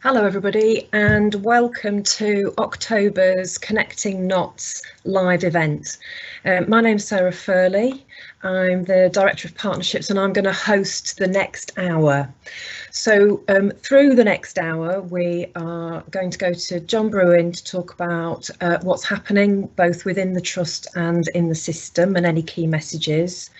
Hello everybody and welcome to October's Connecting Knots live event. My name's Sarah Furley. I'm the Director of Partnerships and I'm going to host the next hour. So through the next hour we are going to go to John Bruin to talk about what's happening both within the trust and in the system and any key messages.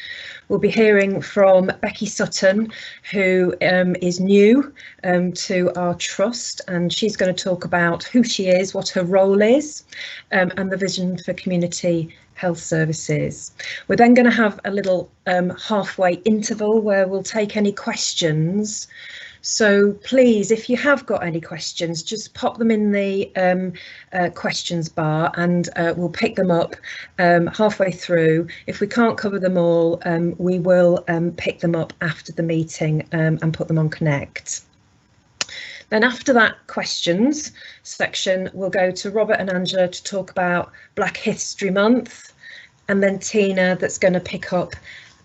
We'll be hearing from Becky Sutton, who is new to our trust, and she's going to talk about who she is, what her role is, and the vision for community health services. We're then going to have a little halfway interval where we'll take any questions. So please, if you have got any questions, just pop them in the questions bar and we'll pick them up halfway through. If we can't cover them all, we will pick them up after the meeting and put them on Connect. Then after that questions section, we'll go to Robert and Angela to talk about Black History Month, and then Tina that's going to pick up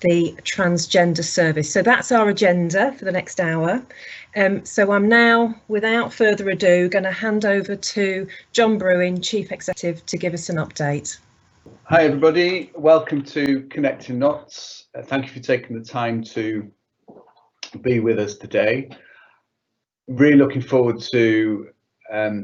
the transgender service. So that's our agenda for the next hour. So I'm now, without further ado, going to hand over to John Bruin, Chief Executive, to give us an update. Hi everybody, welcome to Connecting Knots. Thank you for taking the time to be with us today. Really looking forward to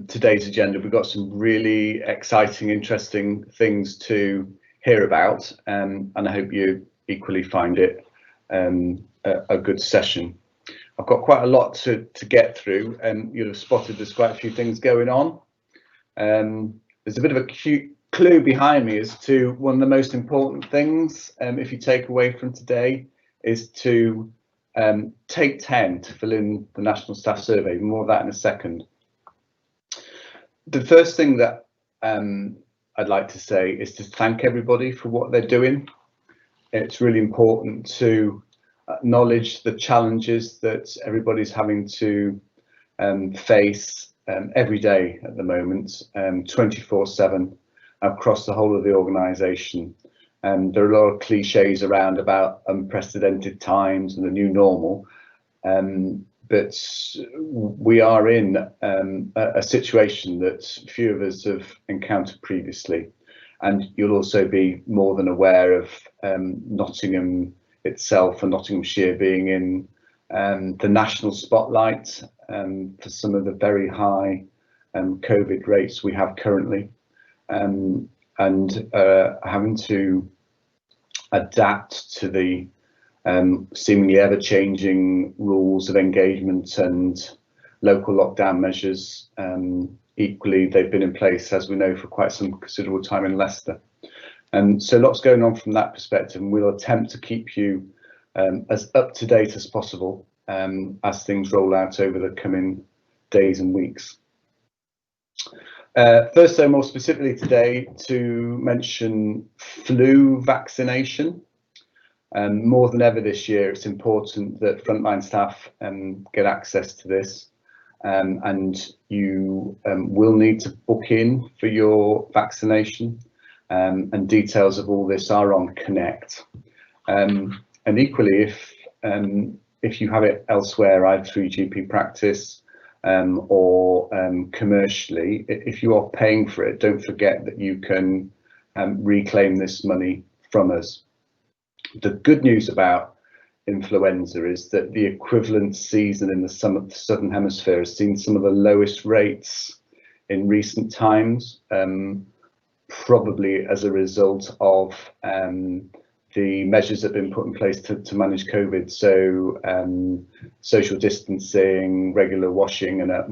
today's agenda. We've got some really exciting, interesting things to hear about, and I hope you equally find it a good session. I've got quite a lot to get through, and you'll have spotted there's quite a few things going on. There's a bit of a cute clue behind me as to one of the most important things, if you take away from today, is to take 10 to fill in the National Staff Survey. More of that in a second. The first thing that I'd like to say is to thank everybody for what they're doing. It's really important to acknowledge the challenges that everybody's having to face every day at the moment, 24/7 across the whole of the organisation. There are a lot of cliches around about unprecedented times and the new normal, but we are in a situation that few of us have encountered previously. And you'll also be more than aware of Nottingham itself and Nottinghamshire being in the national spotlight for some of the very high COVID rates we have currently, and having to adapt to the seemingly ever-changing rules of engagement and local lockdown measures. Equally, they've been in place, as we know, for quite some considerable time in Leicester. And so lots going on from that perspective, and we'll attempt to keep you as up to date as possible as things roll out over the coming days and weeks. First, though, more specifically today, to mention flu vaccination. More than ever this year, it's important that frontline staff get access to this. And you will need to book in for your vaccination, and details of all this are on Connect. And equally, if you have it elsewhere, either through GP practice or commercially, if you are paying for it, don't forget that you can reclaim this money from us. The good news about influenza is that the equivalent season in the southern hemisphere has seen some of the lowest rates in recent times, probably as a result of the measures that have been put in place to manage COVID. So social distancing, regular washing, and a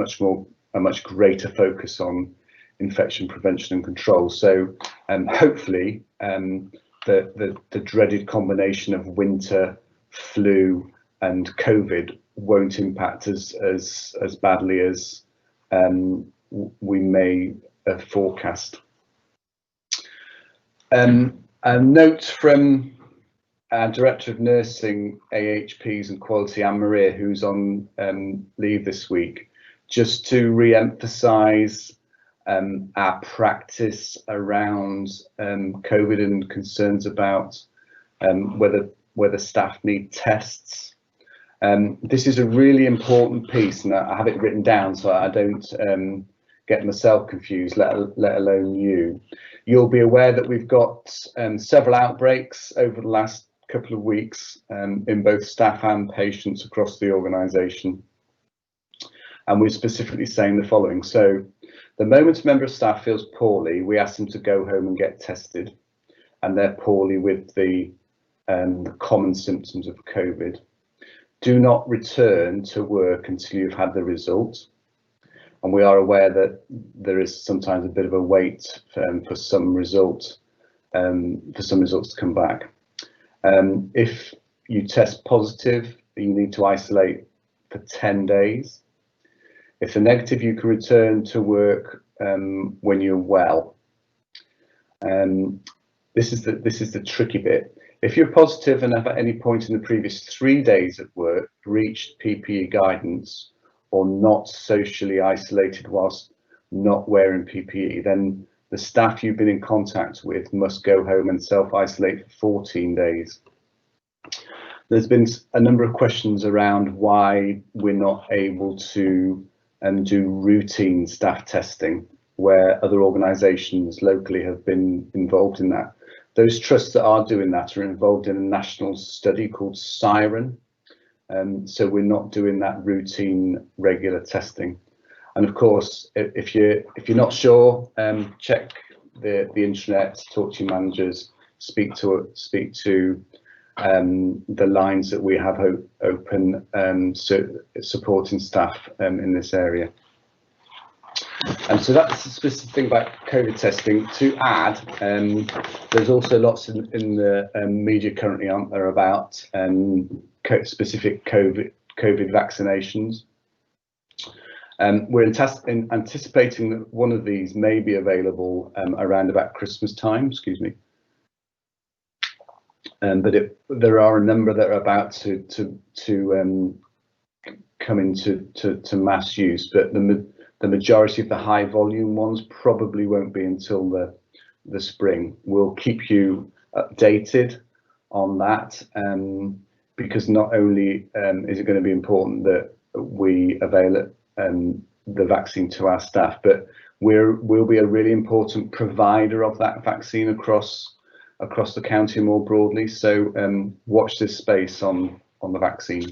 much greater focus on infection prevention and control. So hopefully the dreaded combination of winter, flu and COVID won't impact us as badly as we may forecast. A note from our Director of Nursing, AHPs and Quality, Anne-Maria, who's on leave this week, just to re-emphasise our practice around COVID and concerns about whether staff need tests. This is a really important piece, and I have it written down so I don't get myself confused, let alone you. You'll be aware that we've got several outbreaks over the last couple of weeks in both staff and patients across the organisation. And we're specifically saying the following. So the moment a member of staff feels poorly, we ask them to go home and get tested, and they're poorly with the common symptoms of COVID. Do not return to work until you've had the results. And we are aware that there is sometimes a bit of a wait for some results to come back. If you test positive, you need to isolate for 10 days. If they're negative, you can return to work when you're well. This is the tricky bit. If you're positive and have at any point in the previous 3 days at work breached PPE guidance or not socially isolated whilst not wearing PPE, then the staff you've been in contact with must go home and self-isolate for 14 days. There's been a number of questions around why we're not able to do routine staff testing, where other organisations locally have been involved in that. Those trusts that are doing that are involved in a national study called Siren. So we're not doing that routine regular testing. And of course, if you're not sure, check the internet, talk to your managers, speak to the lines that we have open, supporting staff in this area. And so that's the specific thing about COVID testing. To add, there's also lots in the media currently, aren't there, about specific COVID vaccinations. We're anticipating that one of these may be available around about Christmas time, excuse me. But there are a number that are about to come into mass use, but the majority of the high volume ones probably won't be until the spring. We'll keep you updated on that, because not only is it going to be important that we avail it, the vaccine to our staff, but we'll be a really important provider of that vaccine across the county more broadly. So watch this space on the vaccine.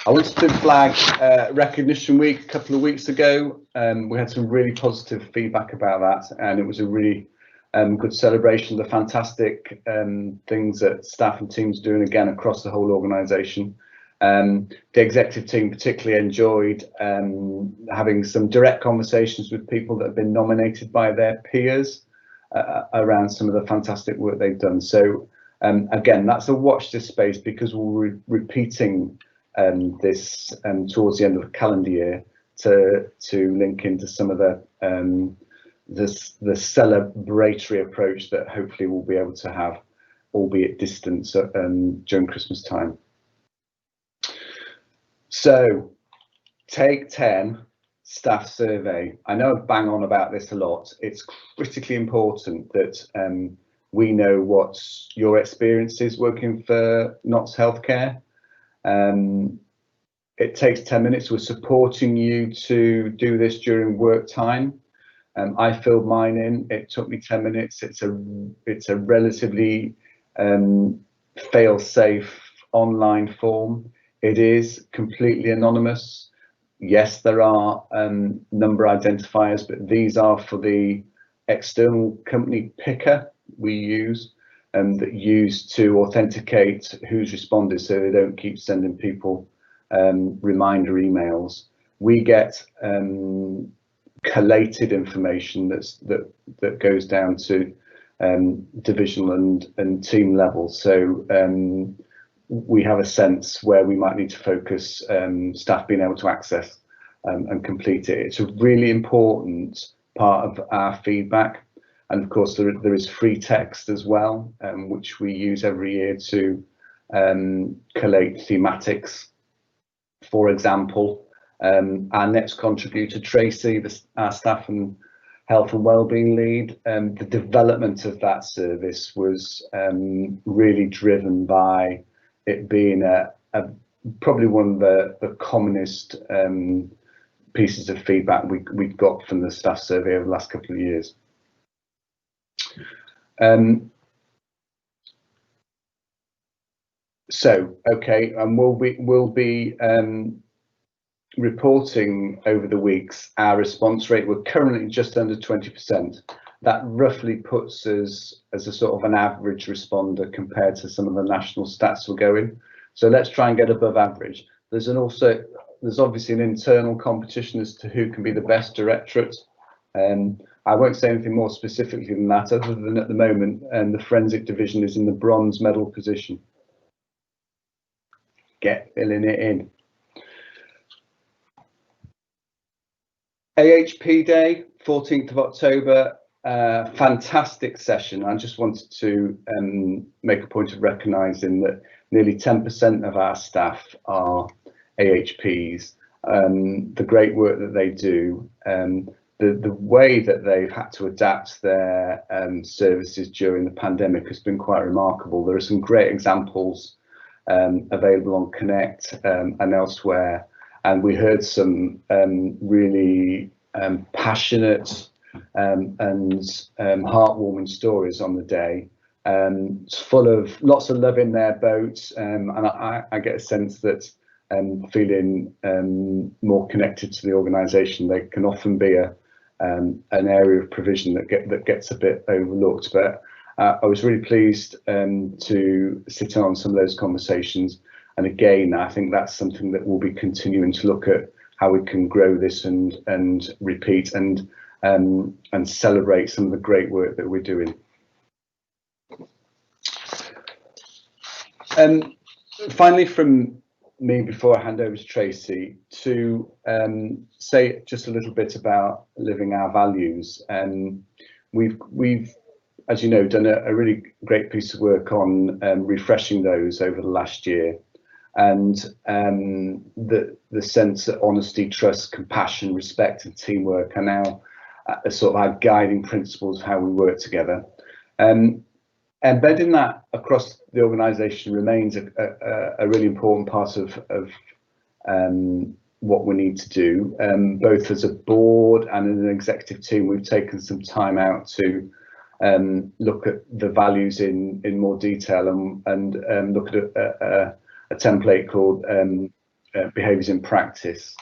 I wanted to flag Recognition Week a couple of weeks ago. We had some really positive feedback about that, and it was a really good celebration of the fantastic things that staff and teams are doing again across the whole organisation. The executive team particularly enjoyed having some direct conversations with people that have been nominated by their peers around some of the fantastic work they've done. So again, that's a watch this space, because we're repeating this towards the end of the calendar year to link into some of the celebratory approach that hopefully we'll be able to have, albeit distance, during Christmas time. So take 10 staff survey. I know I bang on about this a lot. It's critically important that we know what your experience is working for Notts Healthcare. It takes 10 minutes. We're supporting you to do this during work time. I filled mine in. It took me 10 minutes. It's a relatively fail-safe online form. It is completely anonymous. Yes, there are number identifiers, but these are for the external company picker we use, that use to authenticate who's responded, so they don't keep sending people reminder emails. We get collated information that goes down to divisional and team level. So we have a sense where we might need to focus staff being able to access and complete it. It's a really important part of our feedback. And of course, there is free text as well, which we use every year to collate thematics. For example, our next contributor, Tracy, our staff and health and wellbeing lead, the development of that service was really driven by it being a probably one of the commonest pieces of feedback we got from the staff survey over the last couple of years. So, okay, and we'll be reporting over the weeks our response rate. We're currently just under 20%. That roughly puts us as a sort of an average responder compared to some of the national stats we're going. So let's try and get above average. There's obviously an internal competition as to who can be the best directorate. I won't say anything more specifically than that, other than at the moment, the forensic division is in the bronze medal position. Get filling it in. AHP Day, 14th of October, fantastic session. I just wanted to make a point of recognising that nearly 10% of our staff are AHPs. The great work that they do, the way that they've had to adapt their services during the pandemic has been quite remarkable. There are some great examples available on Connect and elsewhere, and we heard some really passionate and heartwarming stories on the day. It's full of lots of love in their boat, and I get a sense that feeling more connected to the organisation, they can often be an area of provision that gets a bit overlooked. But I was really pleased to sit on some of those conversations, and again, I think that's something that we'll be continuing to look at, how we can grow this and repeat and celebrate some of the great work that we're doing. Finally, from me, before I hand over to Tracy, to say just a little bit about living our values. We've, as you know, done a really great piece of work on refreshing those over the last year, and the sense that honesty, trust, compassion, respect and teamwork are now sort of our guiding principles of how we work together. Embedding that across the organisation remains a really important part of what we need to do. Both as a board and an executive team, we've taken some time out to look at the values in more detail and look at a template called behaviours in practice,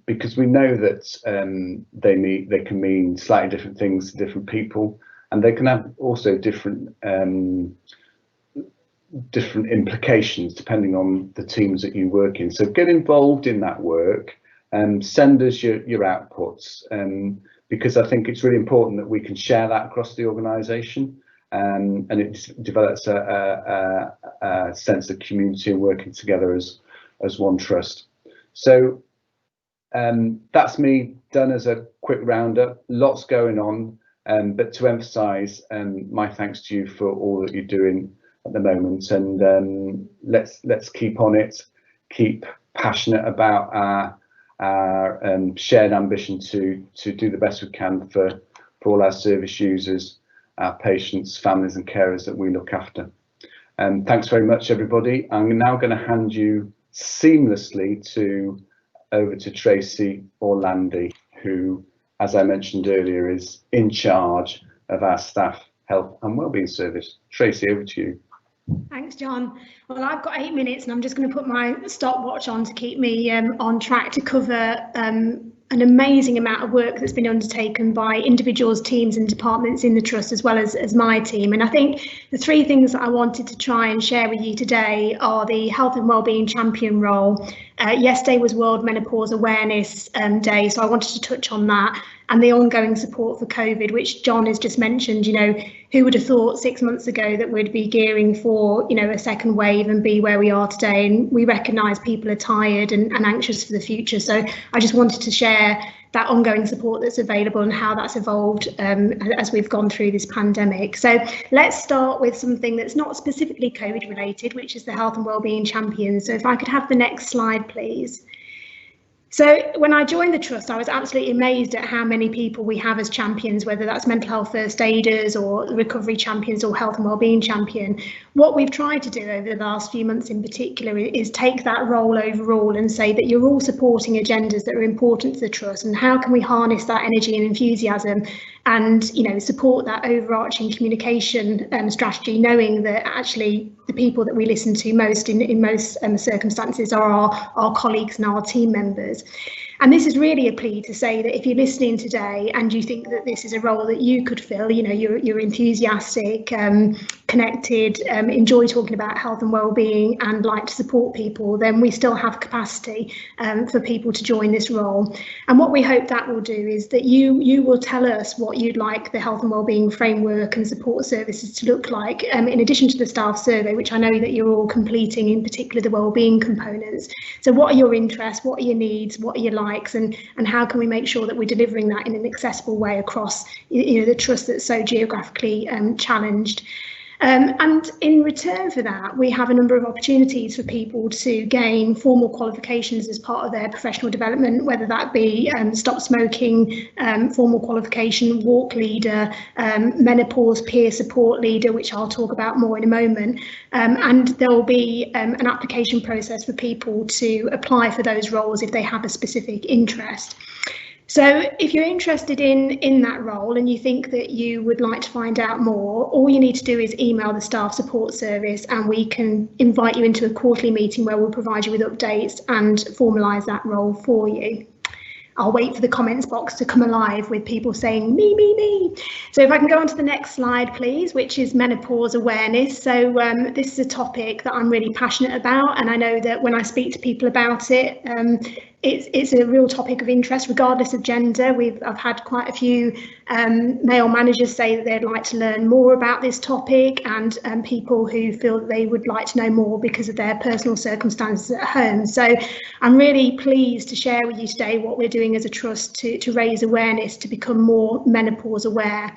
because we know that they can mean slightly different things to different people, and they can have also different implications depending on the teams that you work in. So get involved in that work and send us your outputs, because I think it's really important that we can share that across the organisation, and it develops a sense of community and working together as one trust. So that's me done as a quick roundup. Lots going on, but to emphasise my thanks to you for all that you're doing at the moment, and let's keep on it, keep passionate about our shared ambition to do the best we can for all our service users, our patients, families and carers that we look after. Thanks very much, everybody. I'm now going to hand you seamlessly over to Tracy Orlandi, who, as I mentioned earlier, is in charge of our staff health and wellbeing service. Tracy, over to you. Thanks, John. Well, I've got 8 minutes and I'm just going to put my stopwatch on to keep me on track to cover an amazing amount of work that's been undertaken by individuals, teams and departments in the Trust, as well as my team. And I think the 3 things that I wanted to try and share with you today are the Health and Wellbeing Champion Role. Yesterday was World Menopause Awareness Day, so I wanted to touch on that, and the ongoing support for COVID, which John has just mentioned. You know, who would have thought 6 months ago that we'd be gearing for, you know, a second wave and be where we are today? And we recognise people are tired and anxious for the future. So I just wanted to share that ongoing support that's available and how that's evolved as we've gone through this pandemic. So let's start with something that's not specifically COVID related, which is the Health and Wellbeing Champions. So if I could have the next slide, please. So when I joined the Trust, I was absolutely amazed at how many people we have as champions, whether that's mental health first aiders or recovery champions or health and wellbeing champion. What we've tried to do over the last few months in particular is take that role overall and say that you're all supporting agendas that are important to the Trust, and how can we harness that energy and enthusiasm and, you know, support that overarching communication strategy, knowing that actually the people that we listen to most in most circumstances are our colleagues and our team members. And this is really a plea to say that if you're listening today and you think that this is a role that you could fill, you know, you're enthusiastic, connected, enjoy talking about health and well-being and like to support people, then we still have capacity for people to join this role. And what we hope that will do is that you will tell us what you'd like the health and wellbeing framework and support services to look like, in addition to the staff survey, which I know that you're all completing, in particular the wellbeing components. So what are your interests, what are your needs, what are your likes, and how can we make sure that we're delivering that in an accessible way across, you know, the Trust that's so geographically challenged. And in return for that, we have a number of opportunities for people to gain formal qualifications as part of their professional development, whether that be stop smoking, formal qualification, walk leader, menopause peer support leader, which I'll talk about more in a moment. And there will be an application process for people to apply for those roles if they have a specific interest. So if you're interested in that role and you think that you would like to find out more, all you need to do is email the staff support service and we can invite you into a quarterly meeting where we'll provide you with updates and formalise that role for you. I'll wait for the comments box to come alive with people saying me, me, me. So if I can go on to the next slide, please, which is menopause awareness. So this is a topic that I'm really passionate about, and I know that when I speak to people about it, it's a real topic of interest regardless of gender. I've had quite a few male managers say that they'd like to learn more about this topic, and people who feel that they would like to know more because of their personal circumstances at home. So I'm really pleased to share with you today what we're doing as a Trust to raise awareness to become more menopause aware.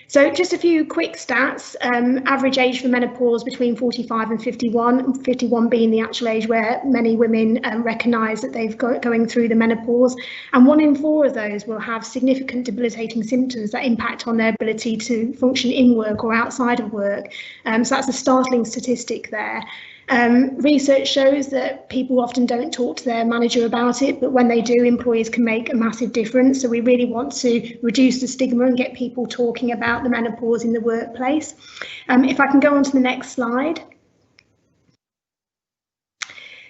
So just a few quick stats. Average age for menopause between 45 and 51, 51 being the actual age where many women recognise that they've going through the menopause. And 1 in 4 of those will have significant debilitating symptoms that impact on their ability to function in work or outside of work. So that's a startling statistic there. Research shows that people often don't talk to their manager about it, but when they do, employees can make a massive difference. So we really want to reduce the stigma and get people talking about the menopause in the workplace. If I can go on to the next slide.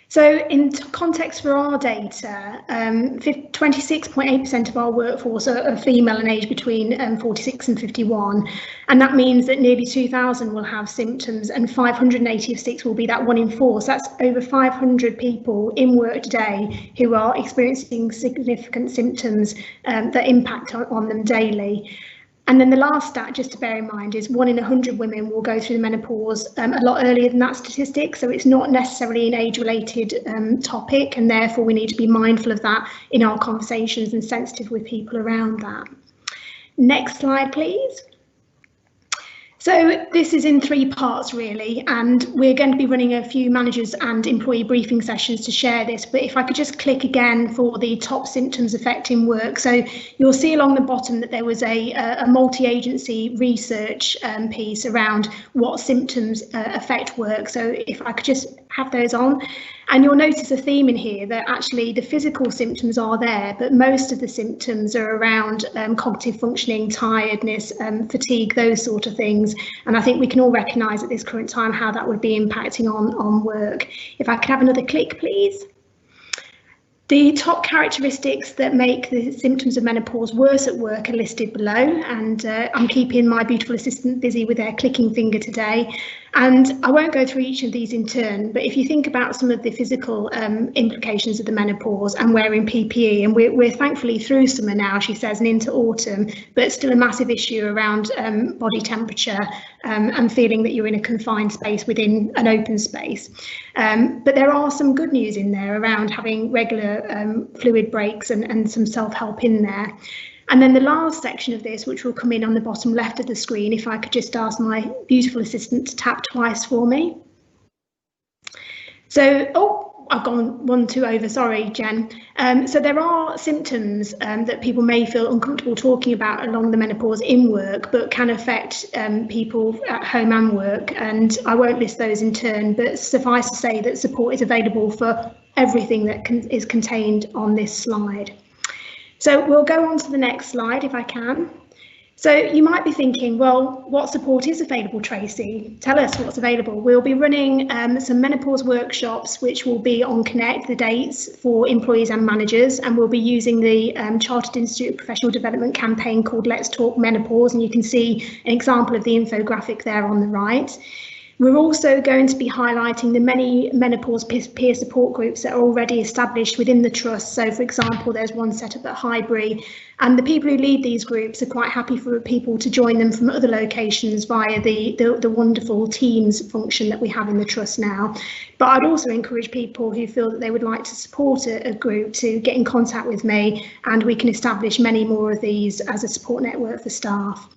So in context for our data, 26.8% of our workforce are female and aged between 46 and 51. And that means that nearly 2,000 will have symptoms and 586 will be that 1 in 4. So that's over 500 people in work today who are experiencing significant symptoms that impact on them daily. And then the last stat, just to bear in mind, is 1 in 100 women will go through the menopause a lot earlier than that statistic. So it's not necessarily an age-related topic, and therefore we need to be mindful of that in our conversations and sensitive with people around that. Next slide, please. So this is in 3 parts really, and we're going to be running a few managers and employee briefing sessions to share this. But if I could just click again for the top symptoms affecting work. So you'll see along the bottom that there was a multi-agency research piece around what symptoms affect work. So if I could just have those on. And you'll notice a theme in here that actually the physical symptoms are there, but most of the symptoms are around cognitive functioning, tiredness, fatigue, those sort of things. And I think we can all recognise at this current time how that would be impacting on work. If I could have another click, please. The top characteristics that make the symptoms of menopause worse at work are listed below, and I'm keeping my beautiful assistant busy with their clicking finger today. And I won't go through each of these in turn, but if you think about some of the physical implications of the menopause and wearing PPE, and we're thankfully through summer now, she says, and into autumn, but it's still a massive issue around body temperature and feeling that you're in a confined space within an open space. But there are some good news in there around having regular fluid breaks and some self-help in there. And then the last section of this, which will come in on the bottom left of the screen, if I could just ask my beautiful assistant to tap twice for me. So, oh, I've gone one too over, sorry, Jen. So there are symptoms that people may feel uncomfortable talking about along the menopause in work, but can affect people at home and work. And I won't list those in turn, but suffice to say that support is available for everything that is contained on this slide. So we'll go on to the next slide if I can. So you might be thinking, well, what support is available, Tracy? Tell us what's available. We'll be running some menopause workshops, which will be on Connect, the dates for employees and managers, and we'll be using the Chartered Institute of Professional Development campaign called Let's Talk Menopause, and you can see an example of the infographic there on the right. We're also going to be highlighting the many menopause peer support groups that are already established within the trust. So, for example, there's one set up at Highbury, and the people who lead these groups are quite happy for people to join them from other locations via the wonderful Teams function that we have in the trust now. But I'd also encourage people who feel that they would like to support a group to get in contact with me, and we can establish many more of these as a support network for staff.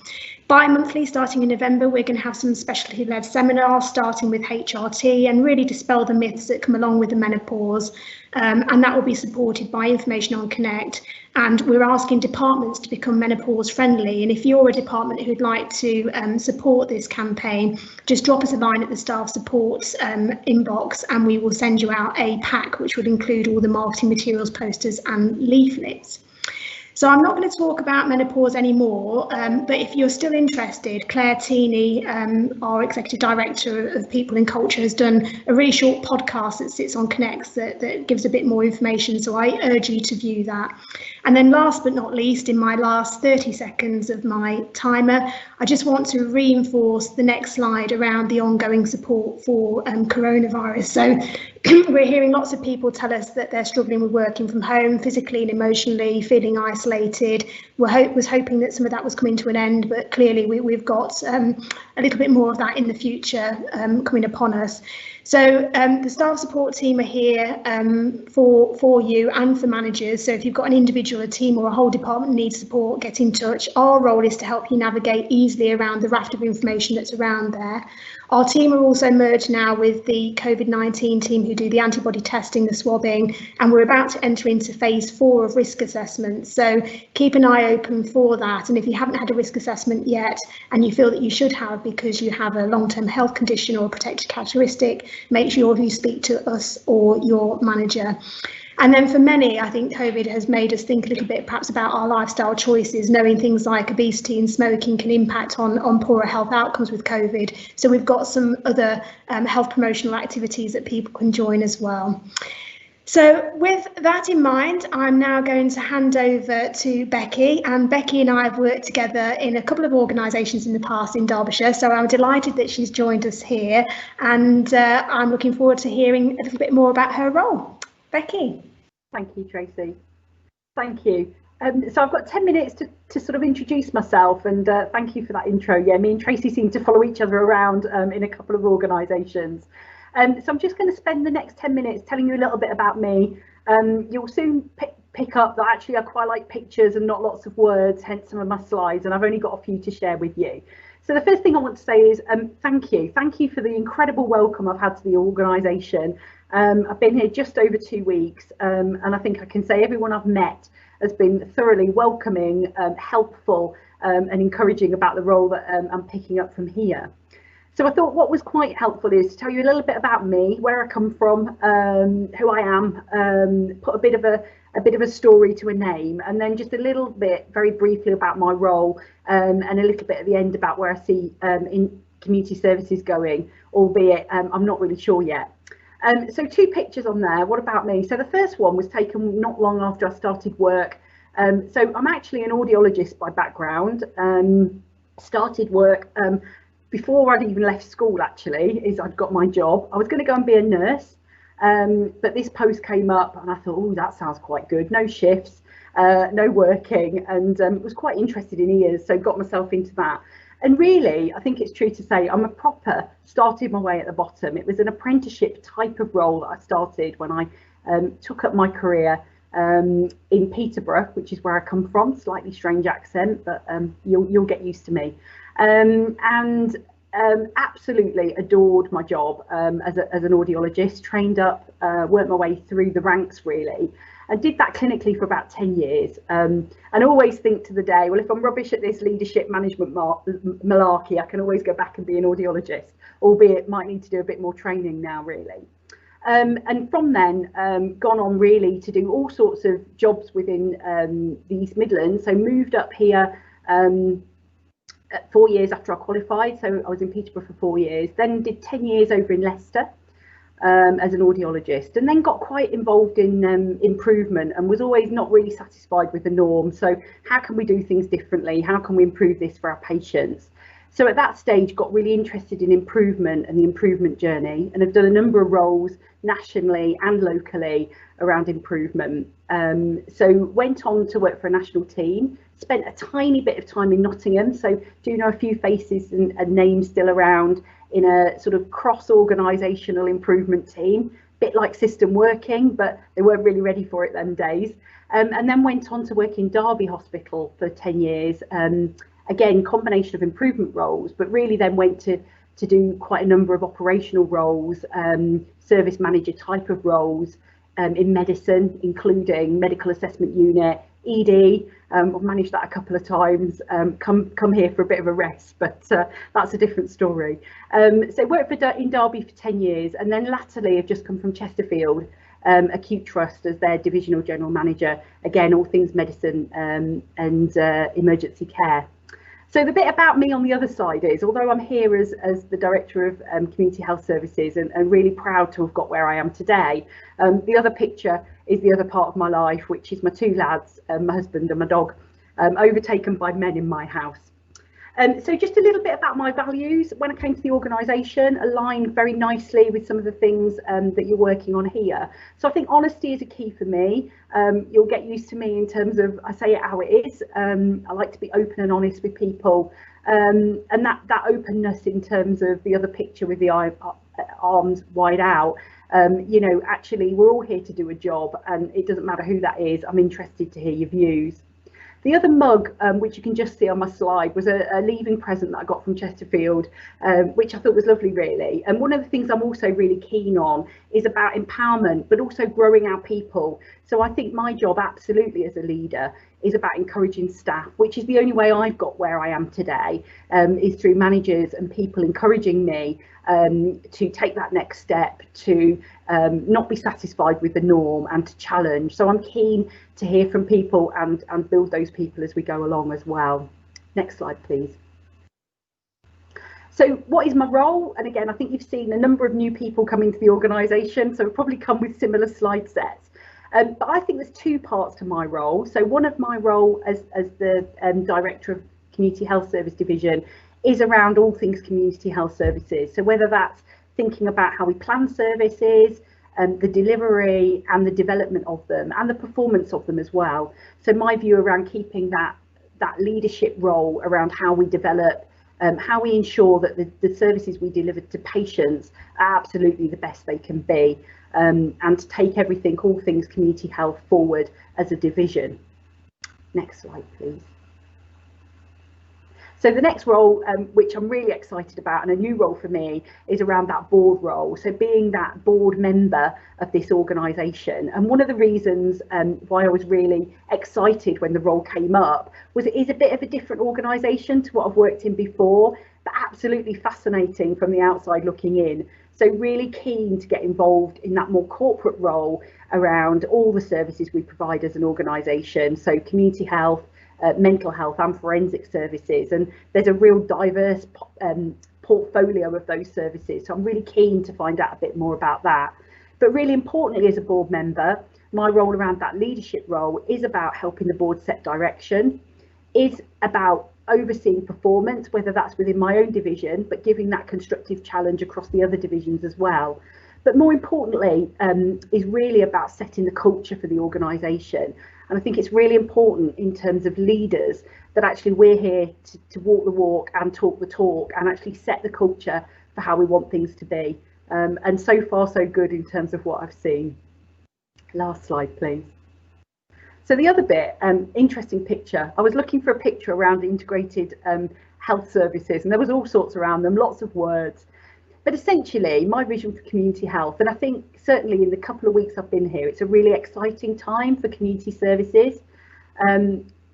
Bi-monthly, starting in November, we're going to have some specialty-led seminars, starting with HRT, and really dispel the myths that come along with the menopause. And that will be supported by information on Connect. And we're asking departments to become menopause friendly. And if you're a department who'd like to support this campaign, just drop us a line at the staff support inbox, and we will send you out a pack which would include all the marketing materials, posters and leaflets. So I'm not going to talk about menopause anymore, but if you're still interested, Claire Teeney, our Executive Director of People and Culture, has done a really short podcast that sits on Connect that gives a bit more information, so I urge you to view that. And then last but not least, in my last 30 seconds of my timer, I just want to reinforce the next slide around the ongoing support for coronavirus. So we're hearing lots of people tell us that they're struggling with working from home, physically and emotionally, feeling isolated. Was hoping that some of that was coming to an end, but clearly we've got a little bit more of that in the future coming upon us. So the staff support team are here for you and for managers. So if you've got an individual, a team or a whole department needs support, get in touch. Our role is to help you navigate easily around the raft of information that's around there. Our team are also merged now with the COVID-19 team who do the antibody testing, the swabbing, and we're about to enter into phase 4 of risk assessment. So keep an eye open for that. And if you haven't had a risk assessment yet and you feel that you should have because you have a long-term health condition or a protected characteristic, make sure you speak to us or your manager. And then for many, I think COVID has made us think a little bit perhaps about our lifestyle choices, knowing things like obesity and smoking can impact on poorer health outcomes with COVID. So we've got some other health promotional activities that people can join as well. So with that in mind, I'm now going to hand over to Becky, and Becky and I have worked together in a couple of organisations in the past in Derbyshire, so I'm delighted that she's joined us here, and I'm looking forward to hearing a little bit more about her role. Becky. Thank you, Tracy. Thank you. So I've got 10 minutes to sort of introduce myself, and thank you for that intro. Yeah, me and Tracy seem to follow each other around in a couple of organisations. So I'm just going to spend the next 10 minutes telling you a little bit about me. You'll soon pick up that actually I quite like pictures and not lots of words, hence some of my slides, and I've only got a few to share with you. So the first thing I want to say is thank you. Thank you for the incredible welcome I've had to the organisation. I've been here just over 2 weeks, and I think I can say everyone I've met has been thoroughly welcoming, helpful, and encouraging about the role that I'm picking up from here. So I thought what was quite helpful is to tell you a little bit about me, where I come from, who I am, put a bit of a story to a name, and then just a little bit very briefly about my role, and a little bit at the end about where I see in community services going, albeit I'm not really sure yet. So 2 pictures on there. What about me? So the first one was taken not long after I started work. So I'm actually an audiologist by background. Started work before I'd even left school, actually, is I'd got my job. I was going to go and be a nurse, but this post came up and I thought, oh, that sounds quite good. No shifts, no working, and was quite interested in ears, so got myself into that. And really, I think it's true to say I'm a proper started my way at the bottom. It was an apprenticeship type of role that I started when I took up my career in Peterborough, which is where I come from. Slightly strange accent, but you'll get used to me. And Absolutely adored my job as an audiologist, trained up, worked my way through the ranks really, and did that clinically for about 10 years. And always think to the day, well, if I'm rubbish at this leadership management malarkey, I can always go back and be an audiologist, albeit might need to do a bit more training now really. And from then gone on really to do all sorts of jobs within the East Midlands. So moved up here 4 years after I qualified, so I was in Peterborough for 4 years, then did 10 years over in Leicester as an audiologist, and then got quite involved in improvement and was always not really satisfied with the norm. So how can we do things differently? How can we improve this for our patients? So at that stage got really interested in improvement and the improvement journey, and have done a number of roles nationally and locally around improvement. So went on to work for a national team, spent a tiny bit of time in Nottingham, so do know a few faces and names still around in a sort of cross-organisational improvement team, bit like system working, but they weren't really ready for it them days. And then went on to work in Derby Hospital for 10 years, again, combination of improvement roles, but really then went to do quite a number of operational roles, service manager type of roles in medicine, including medical assessment unit, ED. I've managed that a couple of times, come here for a bit of a rest, but that's a different story. So worked in Derby for 10 years, and then latterly I've just come from Chesterfield Acute Trust as their divisional general manager, again all things medicine and emergency care. So the bit about me on the other side is, although I'm here as the Director of Community Health Services and really proud to have got where I am today, the other picture is the other part of my life, which is my two lads, my husband and my dog, overtaken by men in my house. So just a little bit about my values when I came to the organisation, aligned very nicely with some of the things that you're working on here. So I think honesty is a key for me. You'll get used to me in terms of, I say it how it is. I like to be open and honest with people, and that openness in terms of the other picture with the arms wide out. You know, actually we're all here to do a job, and it doesn't matter who that is. I'm interested to hear your views. The other mug, which you can just see on my slide, was a leaving present that I got from Chesterfield, which I thought was lovely, really. And one of the things I'm also really keen on is about empowerment, but also growing our people. So I think my job, absolutely, as a leader, is about encouraging staff, which is the only way I've got where I am today, is through managers and people encouraging me to take that next step, to not be satisfied with the norm and to challenge. So I'm keen to hear from people and build those people as we go along as well. Next slide, please. So what is my role? And again, I think you've seen a number of new people come into the organisation, so we'll probably come with similar slide sets. But I think there's two parts to my role. So one of my role as the Director of Community Health Service Division is around all things community health services. So whether that's thinking about how we plan services, the delivery and the development of them and the performance of them as well. So my view around keeping that leadership role around how we develop, how we ensure that the services we deliver to patients are absolutely the best they can be, and to take everything, all things community health forward as a division. Next slide, please. So the next role, which I'm really excited about, and a new role for me, is around that board role. So being that board member of this organisation. And one of the reasons why I was really excited when the role came up was it is a bit of a different organisation to what I've worked in before, but absolutely fascinating from the outside looking in. So really keen to get involved in that more corporate role around all the services we provide as an organisation. So community health, mental health and forensic services, and there's a real diverse portfolio of those services, so I'm really keen to find out a bit more about that. But really importantly, as a board member, my role around that leadership role is about helping the board set direction, is about overseeing performance, whether that's within my own division, but giving that constructive challenge across the other divisions as well. But more importantly, is really about setting the culture for the organisation. And I think it's really important in terms of leaders that actually we're here to walk the walk and talk the talk and actually set the culture for how we want things to be. And so far so good in terms of what I've seen. Last slide, please. So the other bit, interesting picture. I was looking for a picture around integrated health services, and there was all sorts around them, lots of words. But essentially, my vision for community health, and I think certainly in the couple of weeks I've been here, it's a really exciting time for community services.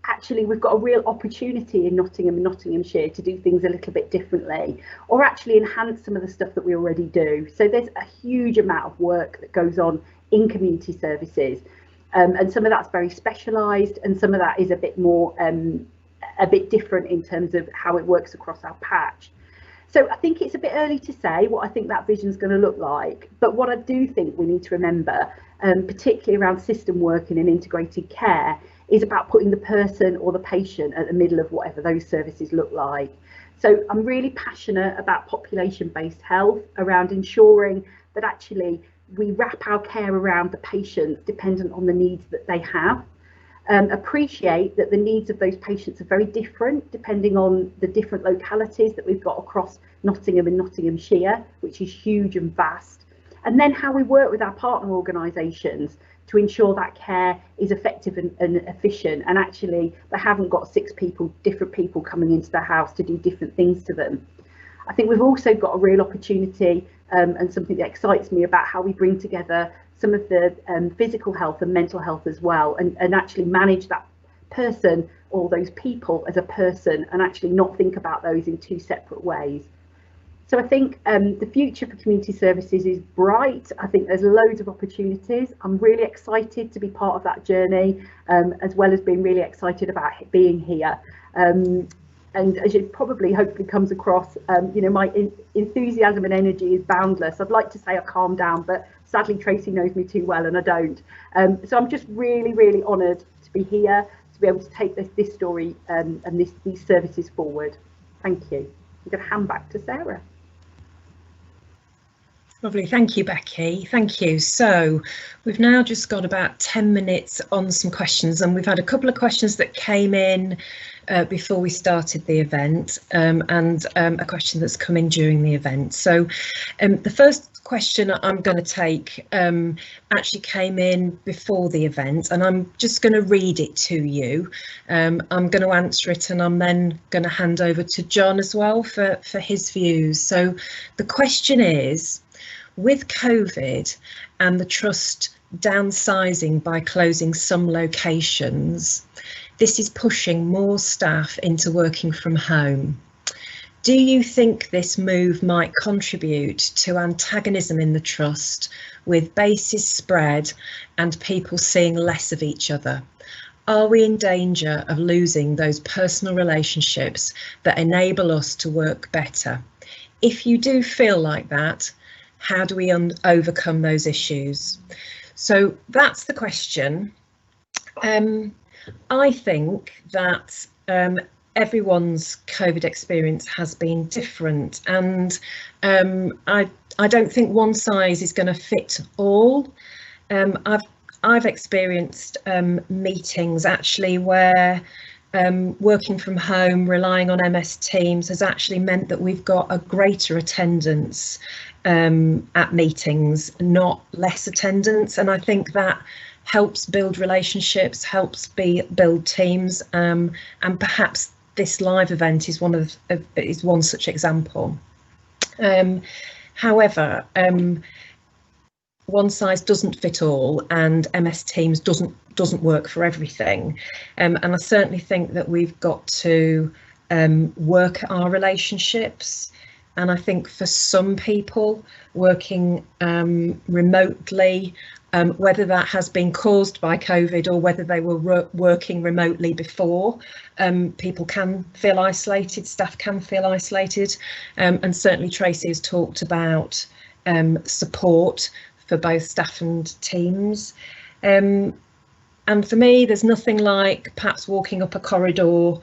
Actually, we've got a real opportunity in Nottingham and Nottinghamshire to do things a little bit differently, or actually enhance some of the stuff that we already do. So there's a huge amount of work that goes on in community services, and some of that's very specialised, and some of that is a bit more, a bit different in terms of how it works across our patch. So I think it's a bit early to say what I think that vision is going to look like, but what I do think we need to remember, particularly around system working and integrated care, is about putting the person or the patient at the middle of whatever those services look like. So I'm really passionate about population-based health, around ensuring that actually we wrap our care around the patients dependent on the needs that they have. Appreciate that the needs of those patients are very different depending on the different localities that we've got across Nottingham and Nottinghamshire, which is huge and vast. And then how we work with our partner organisations to ensure that care is effective and efficient, and actually they haven't got different people coming into their house to do different things to them. I think we've also got a real opportunity, and something that excites me about how we bring together some of the physical health and mental health as well, and actually manage that person or those people as a person, and actually not think about those in two separate ways. So I think the future for community services is bright. I think there's loads of opportunities. I'm really excited to be part of that journey, as well as being really excited about being here. And as it probably hopefully comes across, you know, my enthusiasm and energy is boundless. I'd like to say I calm down, but sadly Tracy knows me too well and I don't. So I'm just really, really honoured to be here, to be able to take this story and these services forward. Thank you. I'm going to hand back to Sarah. Lovely, thank you, Becky. Thank you. So we've now just got about 10 minutes on some questions, and we've had a couple of questions that came in before we started the event, and a question that's come in during the event. So the first question I'm going to take actually came in before the event, and I'm just going to read it to you. I'm going to answer it, and I'm then going to hand over to John as well for his views. So the question is, with COVID and the trust downsizing by closing some locations, this is pushing more staff into working from home. Do you think this move might contribute to antagonism in the trust, with bases spread and people seeing less of each other? Are we in danger of losing those personal relationships that enable us to work better? If you do feel like that, how do we overcome those issues? So that's the question. I think that everyone's COVID experience has been different, and I don't think one size is going to fit all. I've experienced meetings actually where working from home, relying on MS Teams, has actually meant that we've got a greater attendance at meetings, not less attendance, and I think that helps build relationships, helps build teams, and perhaps this live event is one such example. However, one size doesn't fit all, and MS Teams doesn't work for everything, and I certainly think that we've got to work at our relationships. And I think for some people working remotely, whether that has been caused by COVID or whether they were working remotely before, people can feel isolated, staff can feel isolated, and certainly Tracy has talked about support for both staff and teams. And for me, there's nothing like perhaps walking up a corridor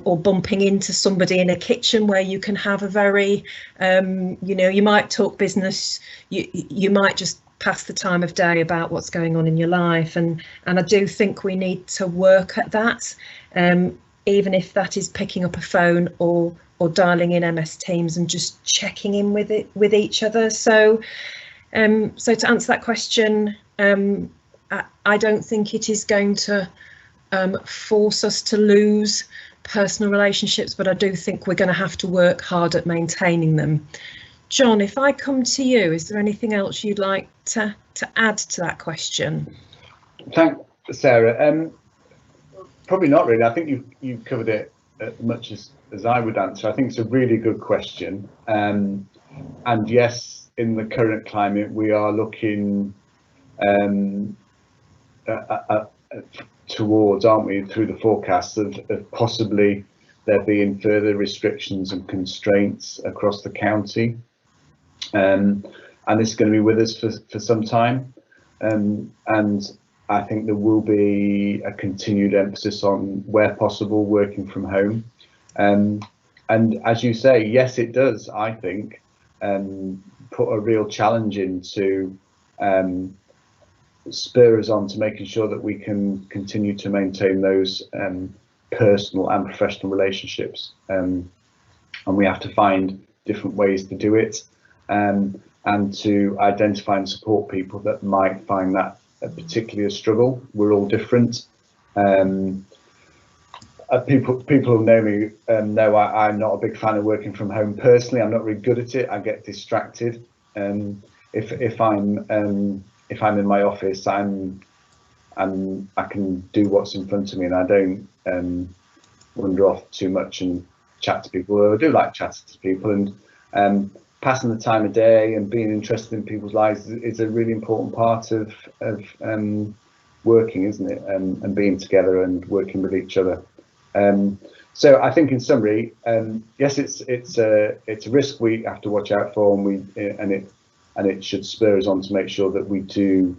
or bumping into somebody in a kitchen where you can have a very, you know, you might talk business, you might just pass the time of day about what's going on in your life, and I do think we need to work at that, even if that is picking up a phone or dialing in MS Teams and just checking in with each other. So to answer that question, I don't think it is going to force us to lose personal relationships, but I do think we're going to have to work hard at maintaining them. John, if I come to you, is there anything else you'd like to add to that question? Thanks, Sarah. Probably not really. I think you've covered it as much as I would answer. I think it's a really good question. And yes, in the current climate, we are looking towards, aren't we, through the forecasts of possibly there being further restrictions and constraints across the county. And this is going to be with us for some time. And I think there will be a continued emphasis on, where possible, working from home. And as you say, yes, it does, I think, put a real challenge into spur us on to making sure that we can continue to maintain those personal and professional relationships. And we have to find different ways to do it, and to identify and support people that might find that particularly a struggle. We're all different. People who know me know I'm not a big fan of working from home personally. I'm not really good at it. I get distracted. If I'm in my office, I can do what's in front of me, and I don't wander off too much and chat to people. I do like chatting to people, and passing the time of day and being interested in people's lives is a really important part of working, isn't it? And being together and working with each other. So I think, in summary, yes, it's a risk we have to watch out for, and it should spur us on to make sure that we do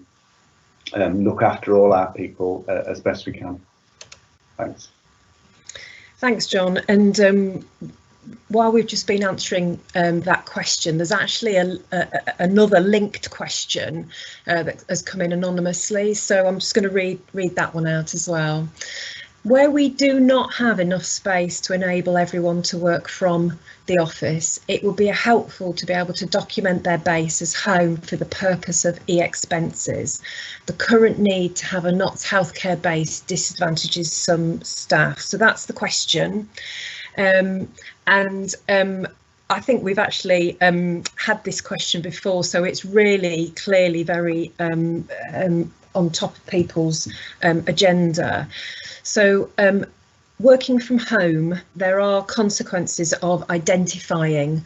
look after all our people as best we can. Thanks. Thanks, John. And while we've just been answering that question, there's actually another linked question that has come in anonymously. So I'm just going to read that one out as well. Where we do not have enough space to enable everyone to work from the office, it will be helpful to be able to document their base as home for the purpose of e-expenses. The current need to have a Notts healthcare base disadvantages some staff. So that's the question. I think we've actually had this question before, so it's really clearly very on top of people's agenda. So working from home, there are consequences of identifying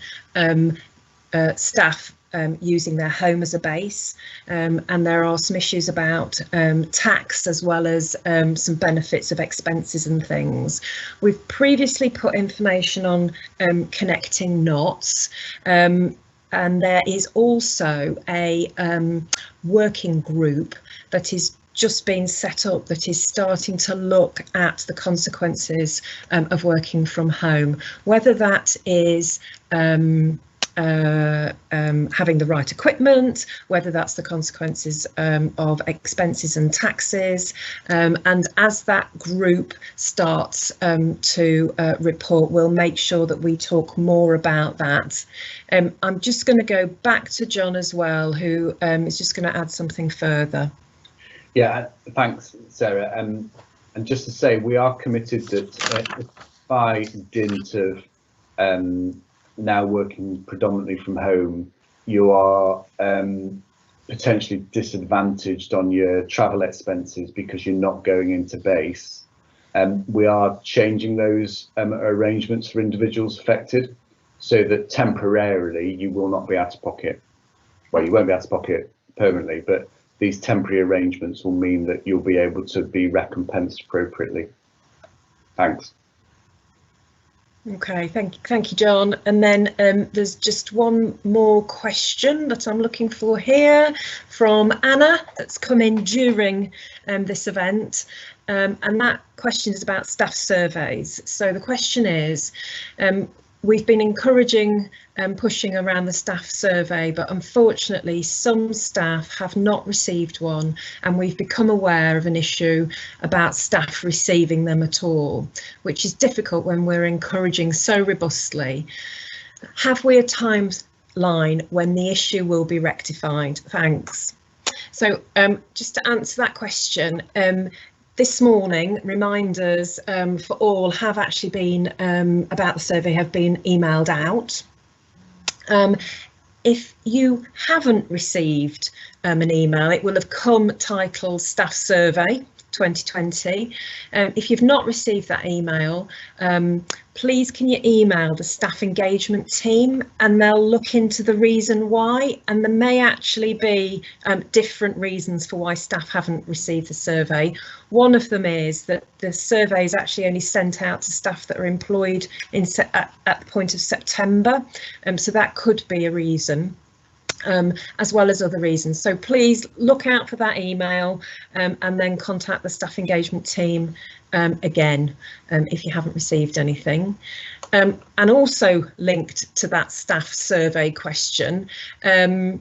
staff using their home as a base, and there are some issues about tax, as well as some benefits of expenses and things. We've previously put information on connecting knots, and there is also a working group that is just been set up that is starting to look at the consequences of working from home, whether that is having the right equipment, whether that's the consequences of expenses and taxes, and as that group starts to report, we'll make sure that we talk more about that. I'm just going to go back to John as well, who is just going to add something further. Yeah, thanks, Sarah. And just to say, we are committed that by dint of now working predominantly from home, you are potentially disadvantaged on your travel expenses because you're not going into base. We are changing those arrangements for individuals affected, so that temporarily you will not be out of pocket. Well, you won't be out of pocket permanently, but these temporary arrangements will mean that you'll be able to be recompensed appropriately. Thanks. Okay, thank you, John. And then there's just one more question that I'm looking for here from Anna that's come in during this event. And that question is about staff surveys. So the question is, we've been encouraging and pushing around the staff survey, but unfortunately some staff have not received one, and we've become aware of an issue about staff receiving them at all, which is difficult when we're encouraging so robustly. Have we a timeline when the issue will be rectified? Thanks. So just to answer that question, this morning, reminders for all have actually been about the survey have been emailed out. If you haven't received an email, it will have come titled Staff Survey 2020. If you've not received that email, please can you email the staff engagement team, and they'll look into the reason why, and there may actually be different reasons for why staff haven't received the survey. One of them is that the survey is actually only sent out to staff that are employed at the point of September, so that could be a reason. As well as other reasons. So please look out for that email and then contact the staff engagement team again if you haven't received anything. And also linked to that staff survey question, there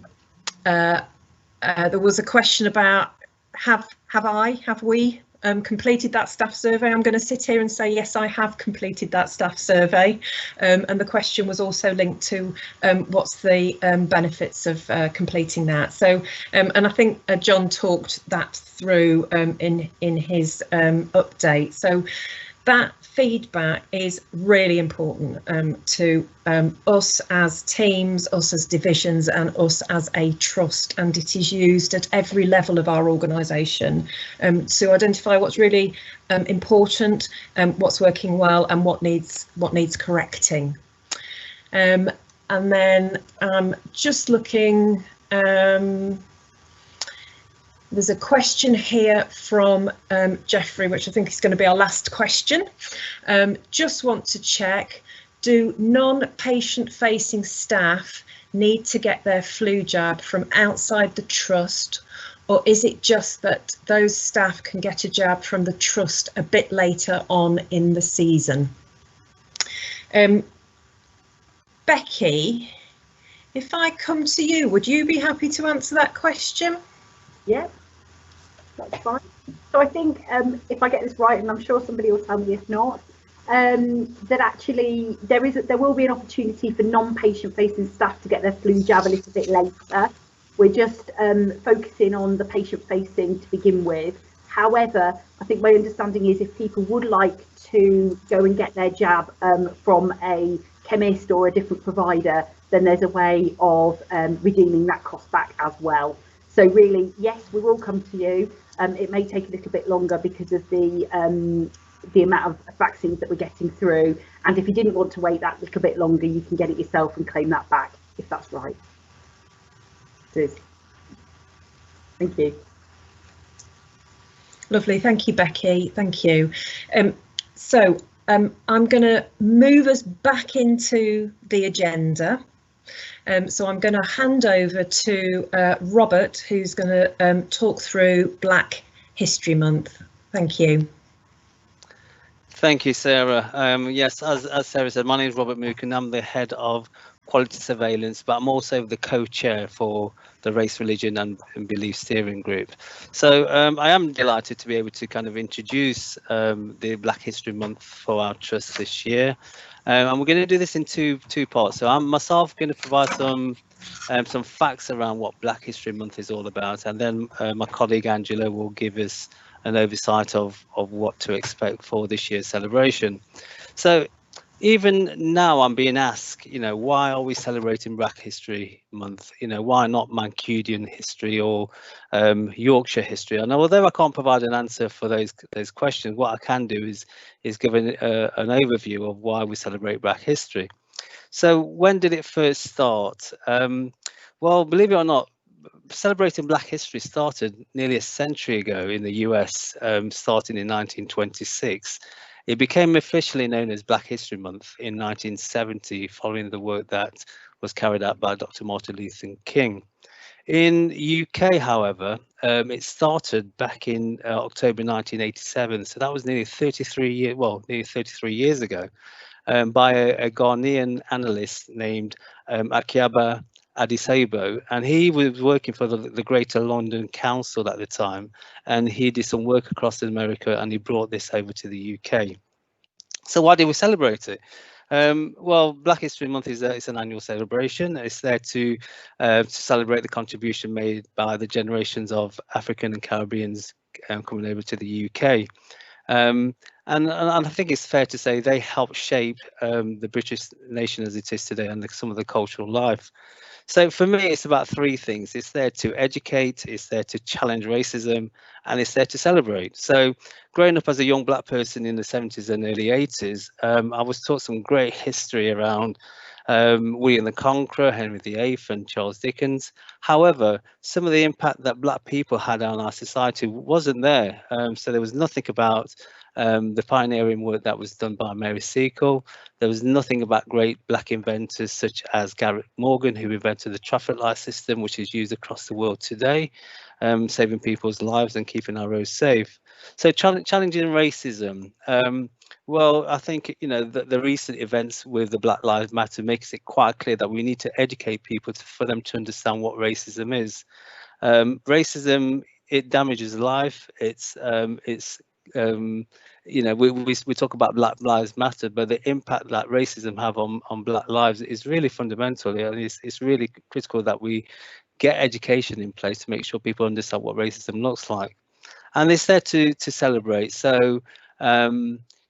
was a question about have we completed that staff survey. I'm going to sit here and say yes, I have completed that staff survey, and the question was also linked to what's the benefits of completing that. So and I think John talked that through in his update. So that feedback is really important to us as teams, us as divisions, and us as a trust, and it is used at every level of our organisation to identify what's really important, what's working well, and what needs correcting. And then just looking. There's a question here from Jeffrey, which I think is going to be our last question. Just want to check, do non-patient facing staff need to get their flu jab from outside the trust, or is it just that those staff can get a jab from the trust a bit later on in the season? Becky, if I come to you, would you be happy to answer that question? Yeah, that's fine. So I think if I get this right, and I'm sure somebody will tell me if not, that actually there will be an opportunity for non-patient facing staff to get their flu jab a little bit later. We're just focusing on the patient facing to begin with. However, I think my understanding is if people would like to go and get their jab from a chemist or a different provider, then there's a way of redeeming that cost back as well. So really, yes, we will come to you. It may take a little bit longer because of the amount of vaccines that we're getting through. And if you didn't want to wait that little bit longer, you can get it yourself and claim that back, if that's right. Thank you. Lovely, thank you, Becky. Thank you. So I'm going to move us back into the agenda. So I'm going to hand over to Robert, who's going to talk through Black History Month. Thank you. Thank you, Sarah. Yes, as Sarah said, my name is Robert Mook and I'm the head of quality surveillance, but I'm also the co-chair for the Race, Religion and Belief Steering Group. So I am delighted to be able to kind of introduce the Black History Month for our trust this year. And we're going to do this in two parts. So I'm myself going to provide some facts around what Black History Month is all about, and then my colleague Angela will give us an oversight of what to expect for this year's celebration. So even now I'm being asked, why are we celebrating Black History Month? Why not Mancunian history or Yorkshire history? And although I can't provide an answer for those questions, what I can do is give an overview of why we celebrate Black history. So when did it first start? Well, believe it or not, celebrating Black history started nearly a century ago in the US, starting in 1926. It became officially known as Black History Month in 1970, following the work that was carried out by Dr. Martin Luther King. In UK, however, it started back in October 1987, so that was nearly 33 years ago, by a Ghanaian analyst named Akiaba Adisebo, and he was working for the Greater London Council at the time, and he did some work across America and he brought this over to the UK. So why did we celebrate it? Well, Black History Month is it's an annual celebration. It's there to celebrate the contribution made by the generations of African and Caribbeans coming over to the UK. And I think it's fair to say they helped shape the British nation as it is today and some of the cultural life. So for me, it's about three things. It's there to educate, it's there to challenge racism, and it's there to celebrate. So growing up as a young Black person in the 70s and early 80s, I was taught some great history around William the Conqueror, Henry VIII, and Charles Dickens. However, some of the impact that Black people had on our society wasn't there. So there was nothing about the pioneering work that was done by Mary Seacole. There was nothing about great Black inventors such as Garrett Morgan, who invented the traffic light system, which is used across the world today, saving people's lives and keeping our roads safe. So challenging racism. Well, I think, you know, the recent events with the Black Lives Matter makes it quite clear that we need to educate people for them to understand what racism is. Racism, it damages life. You know, we talk about Black Lives Matter, but the impact that racism have on Black lives is really fundamental. And it's really critical that we get education in place to make sure people understand what racism looks like. And it's there to celebrate. So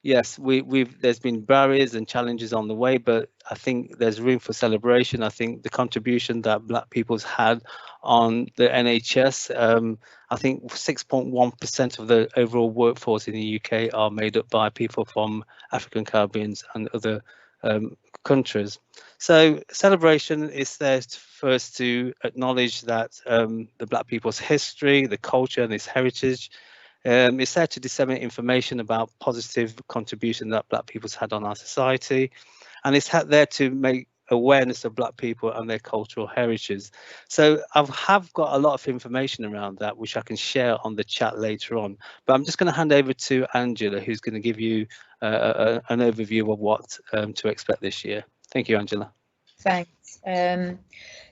yes, there's been barriers and challenges on the way, but I think there's room for celebration. I think the contribution that Black people's had on the NHS, I think 6.1% of the overall workforce in the UK are made up by people from African Caribbeans and other countries. So celebration is there for us to acknowledge that the Black people's history, the culture and its heritage. It's there to disseminate information about positive contribution that Black people's had on our society, and it's there to make awareness of Black people and their cultural heritage. So I have got a lot of information around that, which I can share on the chat later on. But I'm just going to hand over to Angela, who's going to give you an overview of what to expect this year. Thank you, Angela. Thanks.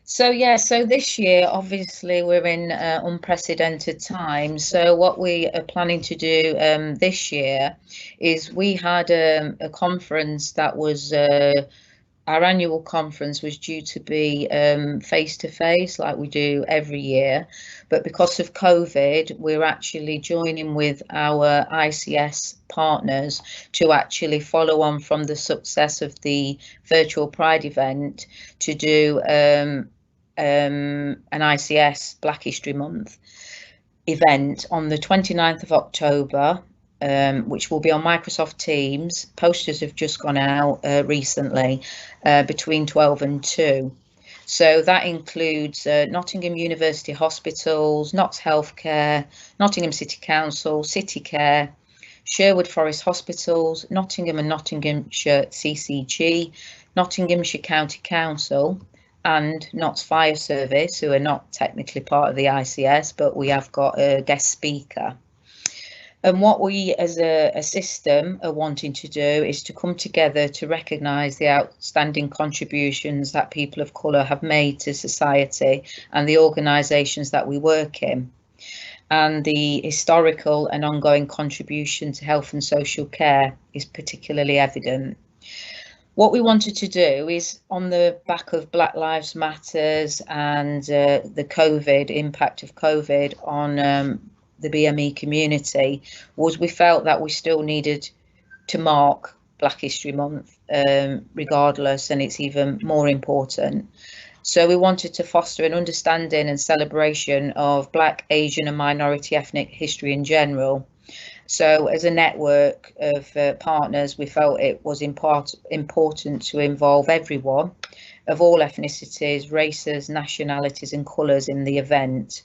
So this year, obviously, we're in unprecedented times. So what we are planning to do this year is we had a conference that was our annual conference was due to be face-to-face like we do every year, but because of COVID, we're actually joining with our ICS partners to actually follow on from the success of the virtual Pride event to do an ICS Black History Month event on the 29th of October. Which will be on Microsoft Teams. Posters have just gone out recently between 12 and 2. So that includes Nottingham University Hospitals, Notts Healthcare, Nottingham City Council, City Care, Sherwood Forest Hospitals, Nottingham and Nottinghamshire CCG, Nottinghamshire County Council, and Notts Fire Service, who are not technically part of the ICS, but we have got a guest speaker. And what we as a system are wanting to do is to come together to recognise the outstanding contributions that people of colour have made to society and the organisations that we work in, and the historical and ongoing contribution to health and social care is particularly evident. What we wanted to do is, on the back of Black Lives Matters and the COVID impact of COVID on the BME community, was we felt that we still needed to mark Black History Month regardless, and it's even more important. So we wanted to foster an understanding and celebration of Black, Asian and minority ethnic history in general. So as a network of partners, we felt it was important to involve everyone of all ethnicities, races, nationalities and colours in the event.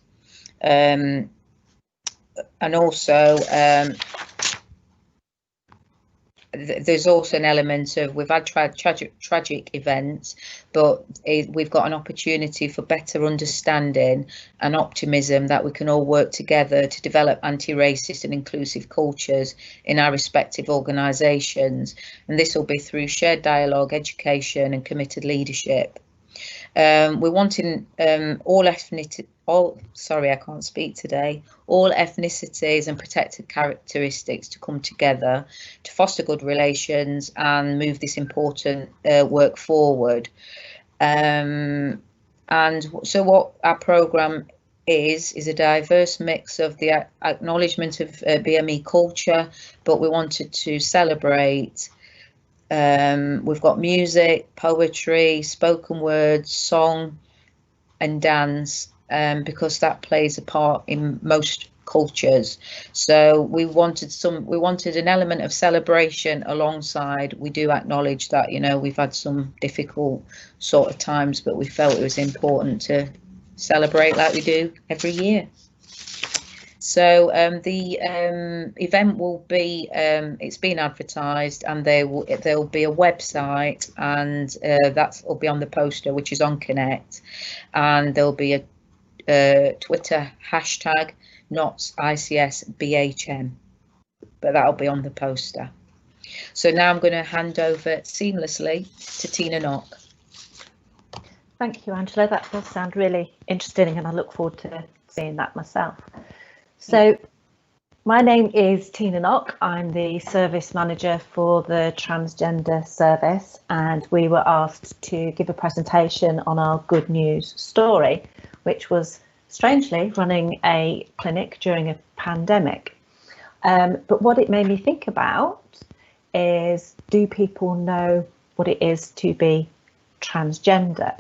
And also there's also an element of, we've had tragic events, but we've got an opportunity for better understanding and optimism that we can all work together to develop anti-racist and inclusive cultures in our respective organisations, and this will be through shared dialogue, education and committed leadership. We're wanting all ethnicities and protected characteristics to come together to foster good relations and move this important work forward. And so what our programme is a diverse mix of the acknowledgement of BME culture, but we wanted to celebrate. We've got music, poetry, spoken word, song and dance, because that plays a part in most cultures. So we wanted an element of celebration alongside. We do acknowledge that, you know, we've had some difficult sort of times, but we felt it was important to celebrate like we do every year. So the event will be, it's been advertised, and there'll be a website, and that will be on the poster, which is on Connect, and there'll be a Twitter hashtag #NotsICSBHM, but that'll be on the poster. So now I'm going to hand over seamlessly to Tina Knock. Thank you, Angela. That does sound really interesting, and I look forward to seeing that myself. So my name is Tina Knock. I'm the service manager for the transgender service, and we were asked to give a presentation on our good news story, which was strangely running a clinic during a pandemic. But what it made me think about is, do people know what it is to be transgender?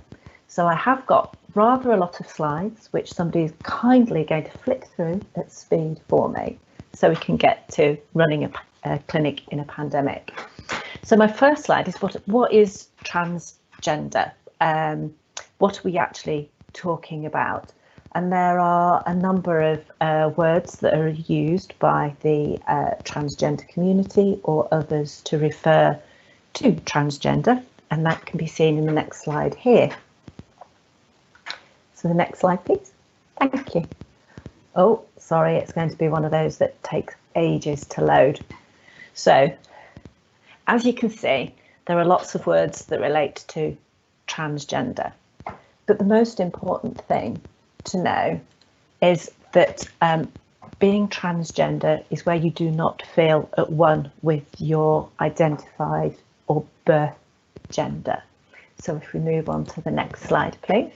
So I have got rather a lot of slides, which somebody is kindly going to flick through at speed for me, so we can get to running a clinic in a pandemic. So my first slide is what is transgender? What are we actually talking about? And there are a number of words that are used by the transgender community or others to refer to transgender, and that can be seen in the next slide here. So the next slide, please. Thank you. Oh, sorry, it's going to be one of those that takes ages to load. So, as you can see, there are lots of words that relate to transgender. But the most important thing to know is that being transgender is where you do not feel at one with your identified or birth gender. So if we move on to the next slide, please.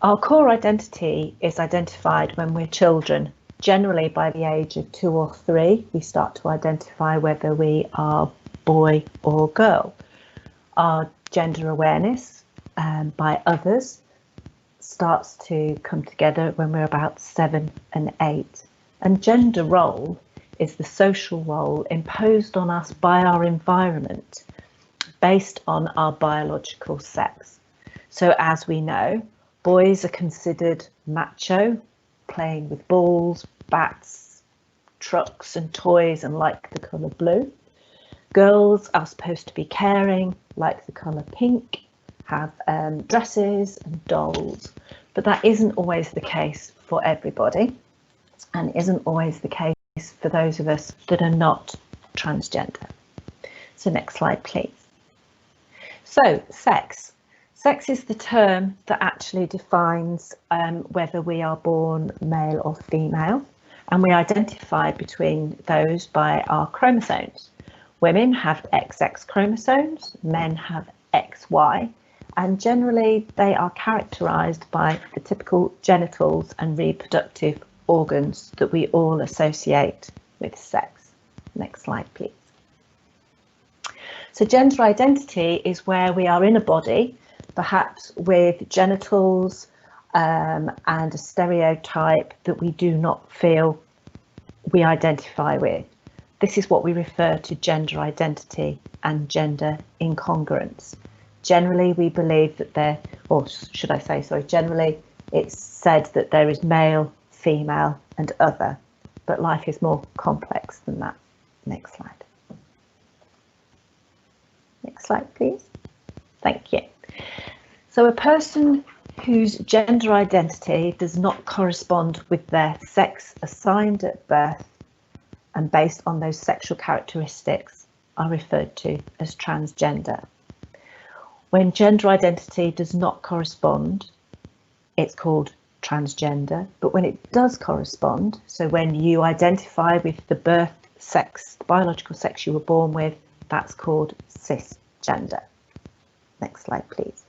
Our core identity is identified when we're children. Generally by the age of 2 or 3, we start to identify whether we are boy or girl. Our gender awareness by others starts to come together when we're about 7 and 8. And gender role is the social role imposed on us by our environment based on our biological sex. So as we know, boys are considered macho, playing with balls, bats, trucks and toys and like the colour blue. Girls are supposed to be caring, like the colour pink, have dresses and dolls, but that isn't always the case for everybody, and isn't always the case for those of us that are not transgender. So next slide, please. So sex. Sex is the term that actually defines whether we are born male or female, and we identify between those by our chromosomes. Women have XX chromosomes, men have XY, and generally they are characterised by the typical genitals and reproductive organs that we all associate with sex. Next slide, please. So gender identity is where we are in a body, perhaps with genitals and a stereotype that we do not feel we identify with. This is what we refer to gender identity and gender incongruence. Generally, we believe that generally it's said that there is male, female and other, but life is more complex than that. Next slide. Next slide, please. Thank you. So a person whose gender identity does not correspond with their sex assigned at birth and based on those sexual characteristics are referred to as transgender. When gender identity does not correspond, it's called transgender. But when it does correspond, so when you identify with the birth sex, the biological sex you were born with, that's called cisgender. Next slide, please.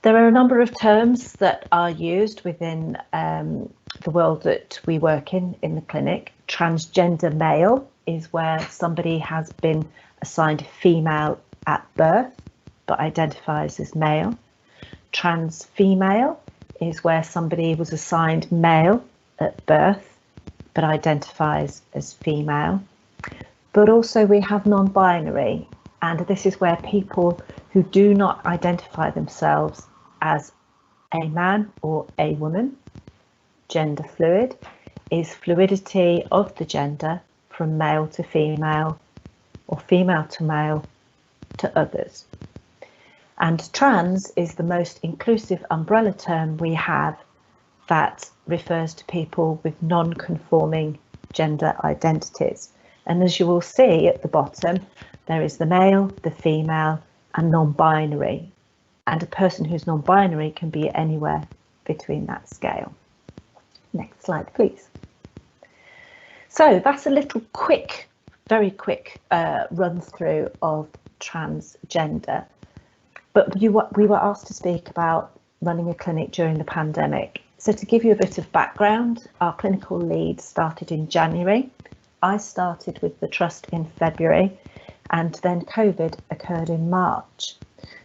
There are a number of terms that are used within the world that we work in the clinic. Transgender male is where somebody has been assigned female at birth but identifies as male. Trans female is where somebody was assigned male at birth but identifies as female. But also we have non-binary, and this is where people who do not identify themselves as a man or a woman. Gender fluid is fluidity of the gender from male to female or female to male to others. And trans is the most inclusive umbrella term we have that refers to people with non-conforming gender identities. And as you will see at the bottom, there is the male, the female, and non-binary. And a person who's non-binary can be anywhere between that scale. Next slide, please. So that's a little quick, very quick run through of transgender. But we were asked to speak about running a clinic during the pandemic. So to give you a bit of background, our clinical lead started in January. I started with the trust in February, and then COVID occurred in March.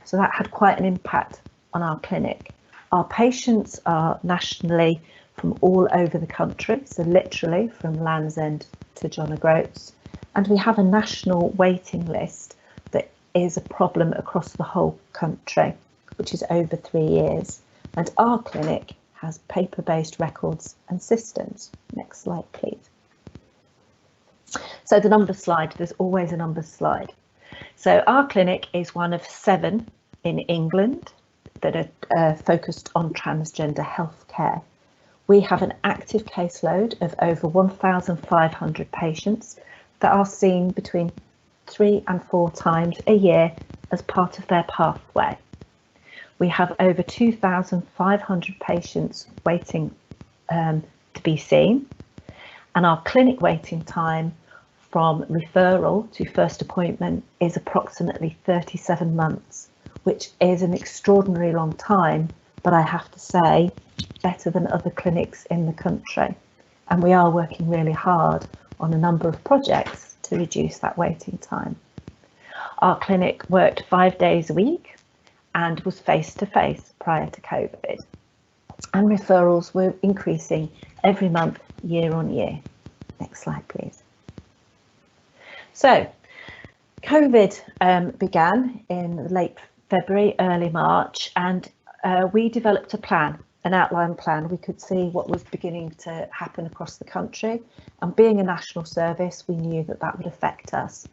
So that had quite an impact on our clinic. Our patients are nationally from all over the country, so literally from Land's End to John O'Groats. And we have a national waiting list that is a problem across the whole country, which is over 3 years. And our clinic has paper-based records and systems. Next slide, please. So the numbers slide, there's always a numbers slide. So our clinic is one of 7 in England that are focused on transgender healthcare. We have an active caseload of over 1,500 patients that are seen between 3 and 4 times a year as part of their pathway. We have over 2,500 patients waiting to be seen, and our clinic waiting time from referral to first appointment is approximately 37 months, which is an extraordinarily long time, but I have to say better than other clinics in the country. And we are working really hard on a number of projects to reduce that waiting time. Our clinic worked 5 days a week and was face-to-face prior to COVID. And referrals were increasing every month, year on year. Next slide, please. So COVID began in late February, early March, and we developed a plan, an outline plan. We could see what was beginning to happen across the country, and being a national service, we knew that that would affect us.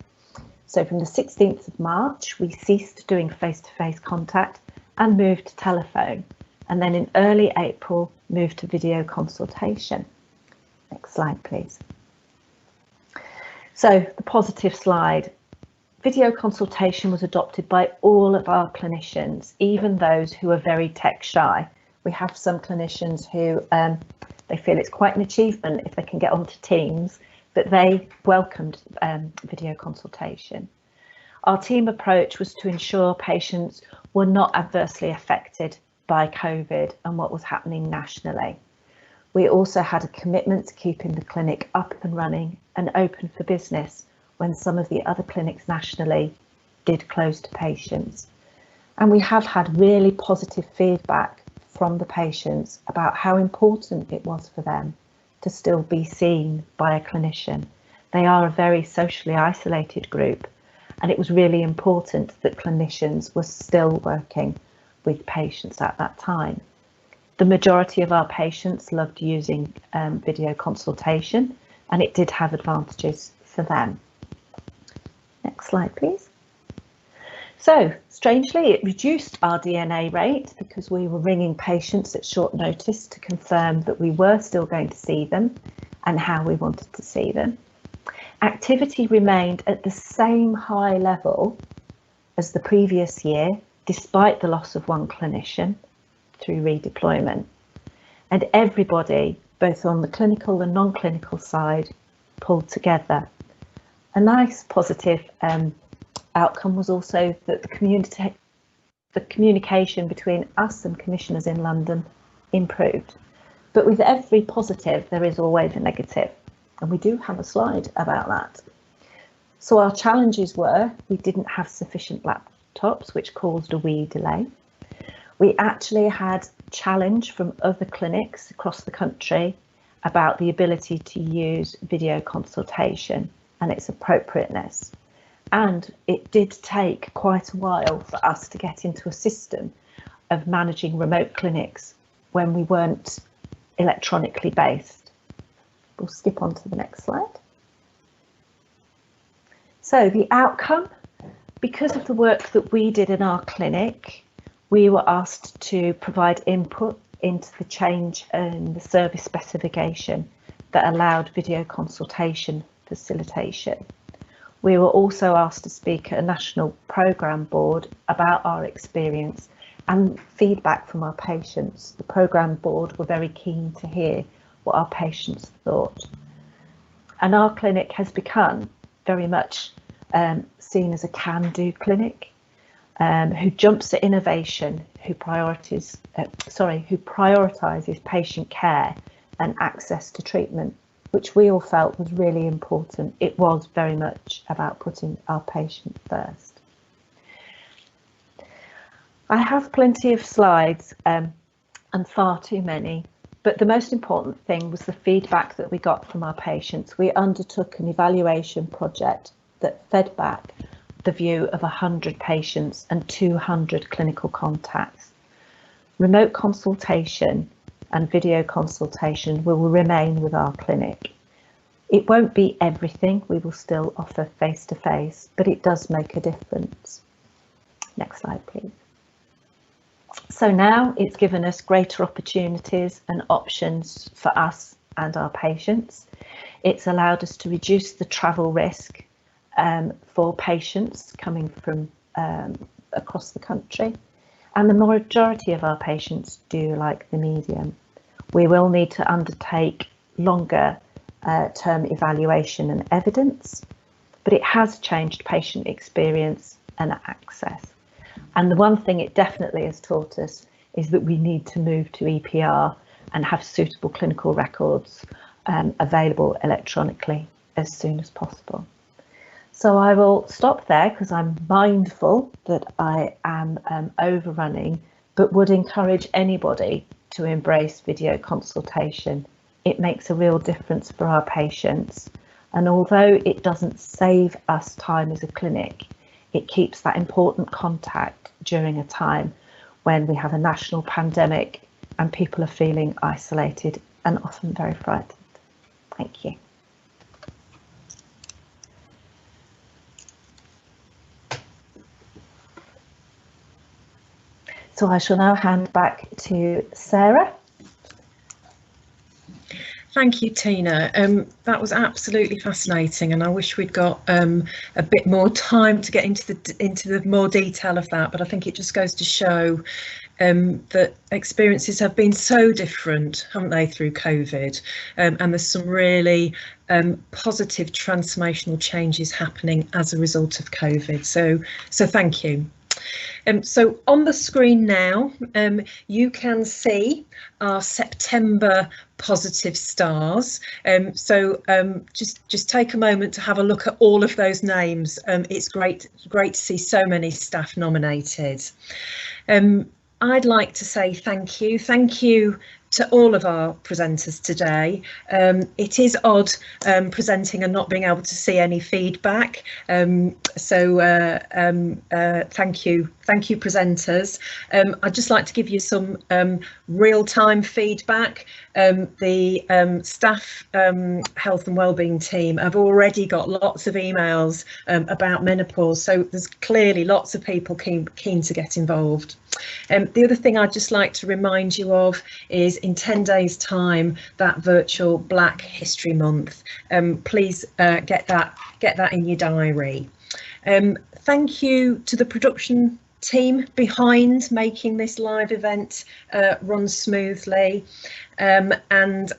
So from the 16th of March, we ceased doing face-to-face contact and moved to telephone, and then in early April, moved to video consultation. Next slide, please. So the positive slide. Video consultation was adopted by all of our clinicians, even those who are very tech shy. We have some clinicians who they feel it's quite an achievement if they can get onto Teams, but they welcomed video consultation. Our team approach was to ensure patients were not adversely affected by COVID and what was happening nationally. We also had a commitment to keeping the clinic up and running and open for business when some of the other clinics nationally did close to patients. And we have had really positive feedback from the patients about how important it was for them to still be seen by a clinician. They are a very socially isolated group, and it was really important that clinicians were still working with patients at that time. The majority of our patients loved using video consultation, and it did have advantages for them. Next slide, please. So, strangely, it reduced our DNA rate because we were ringing patients at short notice to confirm that we were still going to see them and how we wanted to see them. Activity remained at the same high level as the previous year, despite the loss of one clinician through redeployment. And everybody, both on the clinical and non-clinical side, pulled together. A nice positive outcome was also that the communication between us and commissioners in London improved. But with every positive, there is always a negative. And we do have a slide about that. So our challenges were, we didn't have sufficient laptops, which caused a wee delay. We actually had challenge from other clinics across the country about the ability to use video consultation and its appropriateness. And it did take quite a while for us to get into a system of managing remote clinics when we weren't electronically based. We'll skip on to the next slide. So the outcome, because of the work that we did in our clinic, we were asked to provide input into the change in the service specification that allowed video consultation facilitation. We were also asked to speak at a national programme board about our experience and feedback from our patients. The programme board were very keen to hear what our patients thought. And our clinic has become very much seen as a can-do clinic, who jumps at innovation, who prioritises patient care and access to treatment, which we all felt was really important. It was very much about putting our patient first. I have plenty of slides and far too many, but the most important thing was the feedback that we got from our patients. We undertook an evaluation project that fed back the view of 100 patients and 200 clinical contacts. Remote consultation and video consultation will remain with our clinic. It won't be everything, we will still offer face-to-face, but it does make a difference. Next slide, please. So now it's given us greater opportunities and options for us and our patients. It's allowed us to reduce the travel risk for patients coming from across the country, and the majority of our patients do like the medium. We will need to undertake longer term evaluation and evidence, but it has changed patient experience and access. And the one thing it definitely has taught us is that we need to move to EPR and have suitable clinical records available electronically as soon as possible. So I will stop there because I'm mindful that I am overrunning, but would encourage anybody to embrace video consultation. It makes a real difference for our patients. And although it doesn't save us time as a clinic, it keeps that important contact during a time when we have a national pandemic and people are feeling isolated and often very frightened. Thank you. So I shall now hand back to Sarah. Thank you, Tina. That was absolutely fascinating, and I wish we'd got a bit more time to get into the more detail of that. But I think it just goes to show that experiences have been so different, haven't they, through COVID? And there's some really positive transformational changes happening as a result of COVID. So thank you. So on the screen now, you can see our September positive stars. Just take a moment to have a look at all of those names. It's great to see so many staff nominated. I'd like to say thank you to all of our presenters today. It is odd presenting and not being able to see any feedback. Thank you presenters. I'd just like to give you some real-time feedback. The staff health and wellbeing team have already got lots of emails about menopause, so there's clearly lots of people keen to get involved. The other thing I'd just like to remind you of is in 10 days time, that virtual Black History Month. Please get that in your diary. Thank you to the production team behind making this live event run smoothly, and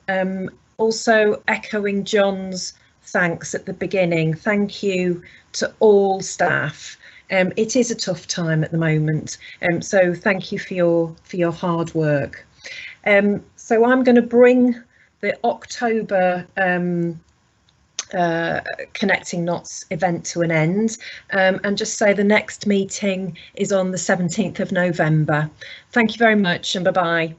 also echoing John's thanks at the beginning. Thank you to all staff. It is a tough time at the moment, so thank you for your hard work. So I'm going to bring the October Connecting Knots event to an end, and just say the next meeting is on the 17th of November. Thank you very much, and bye-bye.